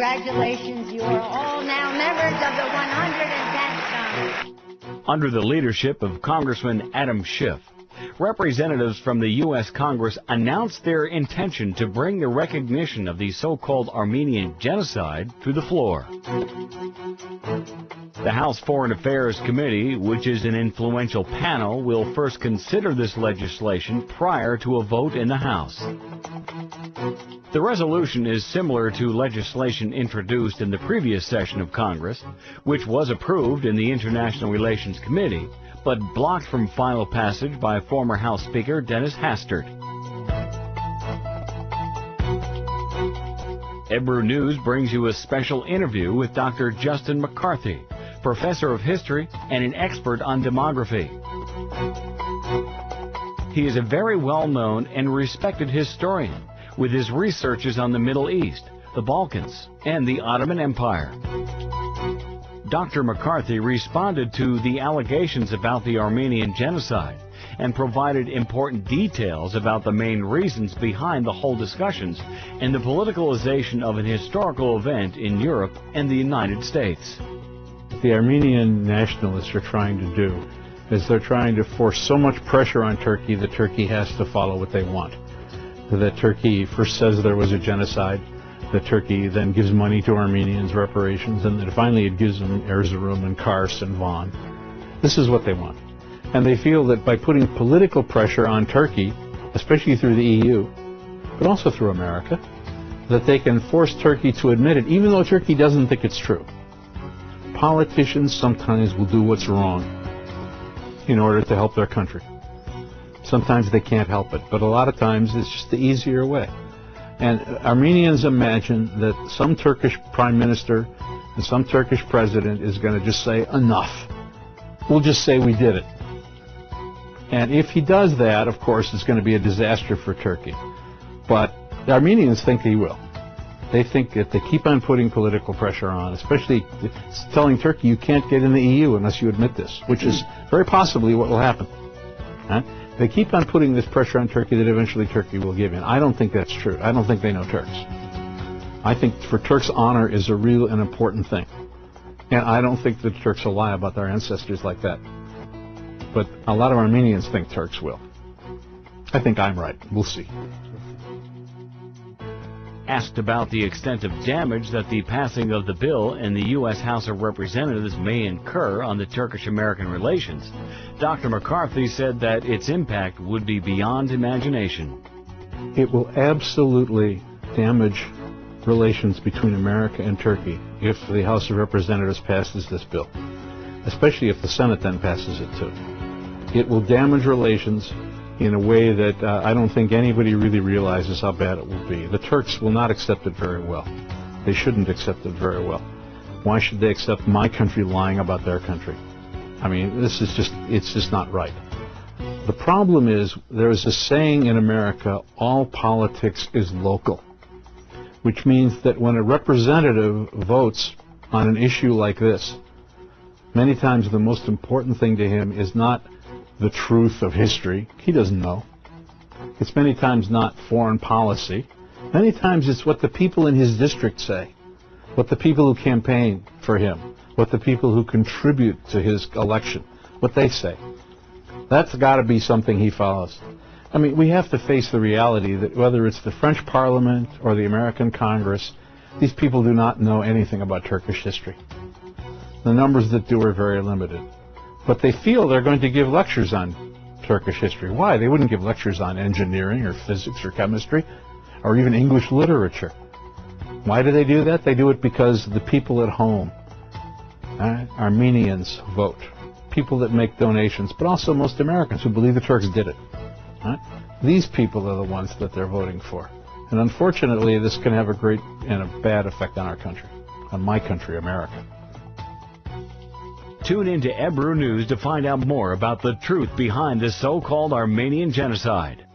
Congratulations, you are all now members of the 110th Congress. Under the leadership of Congressman Adam Schiff, representatives from the U.S. Congress announced their intention to bring the recognition of the so-called Armenian genocide to the floor. The House Foreign Affairs Committee, which is an influential panel, will first consider this legislation prior to a vote in the House. The resolution is similar to legislation introduced in the previous session of Congress, which was approved in the International Relations Committee, but blocked from final passage by former House Speaker Dennis Hastert. Ebru News brings you a special interview with Dr. Justin McCarthy, professor of history and an expert on demography. He is a very well-known and respected historian with his researches on the Middle East, the Balkans, and the Ottoman Empire. Dr. McCarthy responded to the allegations about the Armenian genocide and provided important details about the main reasons behind the whole discussions and the politicalization of an historical event in Europe and the United States. The Armenian nationalists are trying to do is they're trying to force so much pressure on Turkey that Turkey has to follow what they want. That Turkey first says there was a genocide, that Turkey then gives money to Armenians, reparations, and then finally it gives them Erzurum and Kars and Van. This is what they want. And they feel that by putting political pressure on Turkey, especially through the EU, but also through America, that they can force Turkey to admit it, even though Turkey doesn't think it's true. Politicians sometimes will do what's wrong in order to help their country. Sometimes they can't help it, but a lot of times it's just the easier way. And Armenians imagine that some Turkish prime minister and some Turkish president is going to just say, enough. We'll just say we did it. And if he does that, of course, it's going to be a disaster for Turkey. But the Armenians think he will. They think that they keep on putting political pressure on, especially telling Turkey you can't get in the EU unless you admit this, which is very possibly what will happen. Huh? They keep on putting this pressure on Turkey that eventually Turkey will give in. I don't think that's true. I don't think they know Turks. I think for Turks, honor is a real and important thing. And I don't think the Turks will lie about their ancestors like that. But a lot of Armenians think Turks will. I think I'm right. We'll see. Asked about the extent of damage that the passing of the bill in the U.S. House of Representatives may incur on the Turkish-American relations, Dr. McCarthy said that its impact would be beyond imagination. It will absolutely damage relations between America and Turkey if the House of Representatives passes this bill, especially if the Senate then passes it too. It will damage relations in a way that I don't think anybody really realizes how bad it will be. The Turks will not accept it very well. They shouldn't accept it very well. Why should they accept my country lying about their country? I mean, it's just not right. The problem is, there's a saying in America, all politics is local, which means that when a representative votes on an issue like this, many times the most important thing to him is not the truth of history. He doesn't know. It's many times not foreign policy. Many times it's what the people in his district say, what the people who campaign for him, what the people who contribute to his election, what they say. That's got to be something he follows. I mean, we have to face the reality that whether it's the French Parliament or the American Congress, these people do not know anything about Turkish history. The numbers that do are very limited. But they feel they're going to give lectures on Turkish history. Why? They wouldn't give lectures on engineering or physics or chemistry or even English literature. Why do they do that? They do it because the people at home, Armenians, vote. People that make donations, but also most Americans who believe the Turks did it. These people are the ones that they're voting for. And unfortunately, this can have a great and a bad effect on our country, on my country, America. Tune into Ebru News to find out more about the truth behind this so-called Armenian genocide.